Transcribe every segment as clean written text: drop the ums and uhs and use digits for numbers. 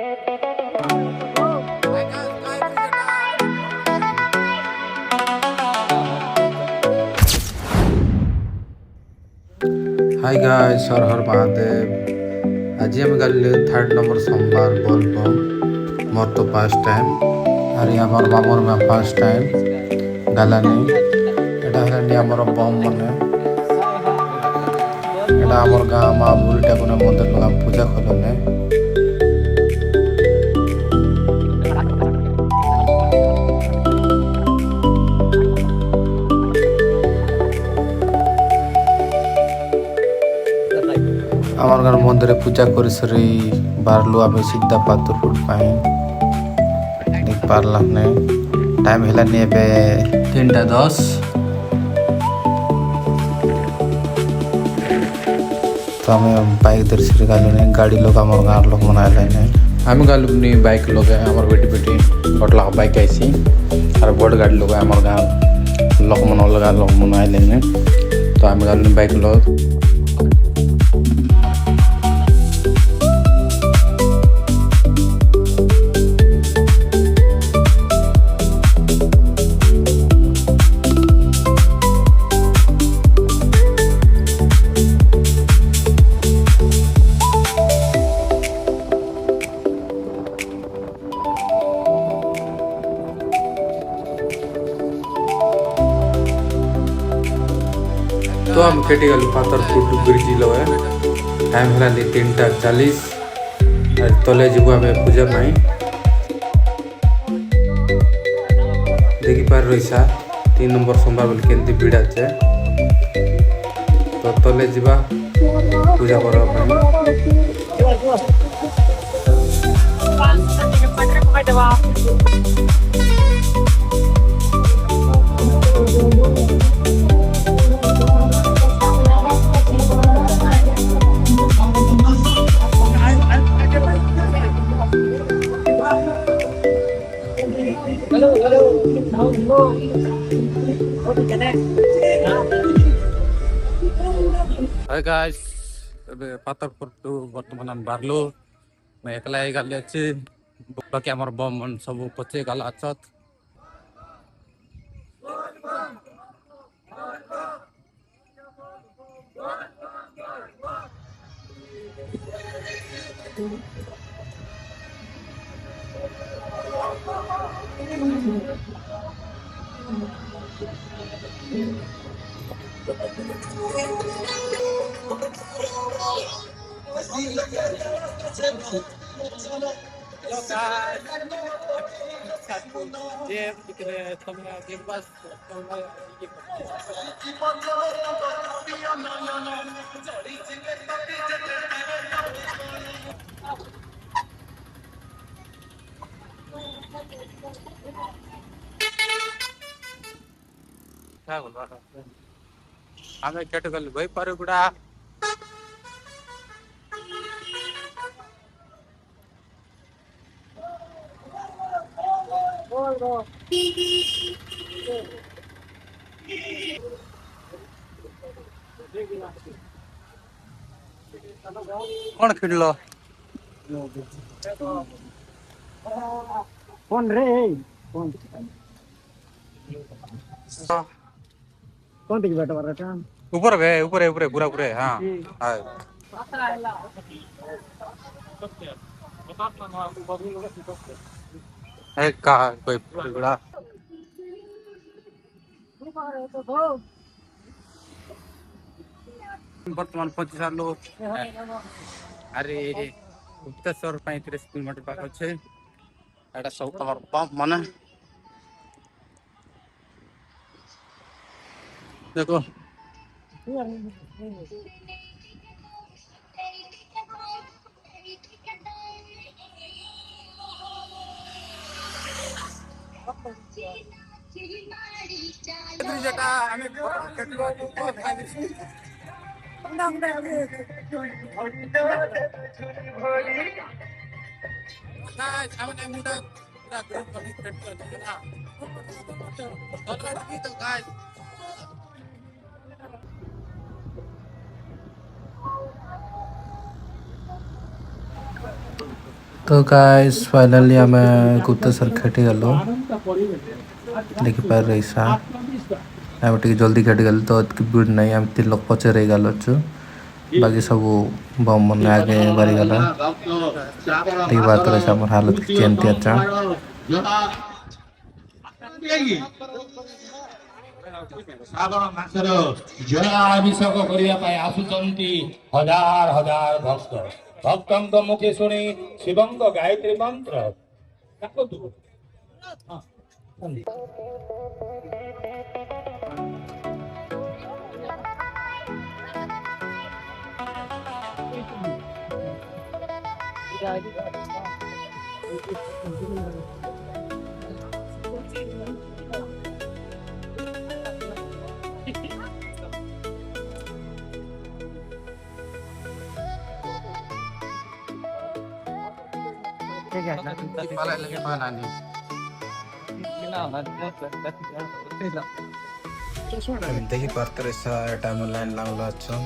Hi guys, हर हर महादेव। आज हम गले 3rd नंबर सोमवार बोलबम मोर तो फर्स्ट टाइम और हमार मामूर में फर्स्ट टाइम गालानी एटा हलानी हमर बम मने एटा हमर गाँ माँ बुरी ठाकुर मंदिर लगा पूजा कलने আমার গাঁর মন্দিরে পূজা করে সরি বারলু আমি সিদ্ধা পাথর ফুট পাই দেখ পারলাম না টাইম হেলা নিয়ে বে 3:10 তো আমি বাইক ধরে গেল গাড়ি লোক আমার গাঁর লোক মনে হয় না আমি গেল বাইক লোকে আমার বেটি বেটি গটলা বাইক আইসি আর বড় গাড়ি লোক আমার গাঁর লোক মনে লগা লোক মনে হয় না তো আমি গেল বাইক লোক तो हम खेटी गलु पातर फुट ब्रिज लगे टाइम है 3:40 तले जीव आम पूजा पाई देखी पार रहीसा 3 नंबर सोमवार बोल केमती भिड़ आचे तो तले जीवा पूजा करवा हाय गाइस पाथरपुर टू बर्तमान बारलू मैं एकला गली अच्छी बाकी आमर बम सब पचे गला अच्छत हमें केटगल भाई पर गुड़ा कौन खिड़लो कौन रे कौन कौन दिख बैठा रहा था ऊपर है ऊपर पूरा पूरा हाँ हाय एक का कोई गुड़ा बर्तमान 25 लोग अरे 30 किलोमीटर पाख अच्छे एटा सब कमर पंप माने देखो तो गाइस फाइनली आमे गुप्तेश्वर खेटी गलो देखि पार रहीसा आम टिके जल्दी खेटी गल तो भीड़ नहीं आम 3 लोग पचे रही गल बाकी सब बम मन आगे बारी गला देखि बात रही हमर हालत केमती अच्छा श्रावण मासर जलाभिषेक करने आसुचंती हजार हजार भक्त भक्तंक मुखे शुणी शिवंक गायत्री मंत्र देखि पारते रहीसा टाइम लाइन लागलो अच्छा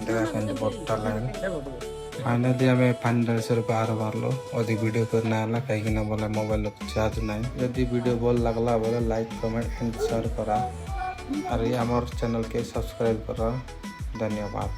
देखा केंति बट्टा लाइन फाइनली आम 550 रुपये आर बारलो अधिक वीडियो करना है कहीं बोले मोबाइल चार्ज ना यदि वीडियो भल लगला बोले लाइक कमेंट एंड शेयर करा और ये हमारे चैनल के सब्सक्राइब करा धन्यवाद।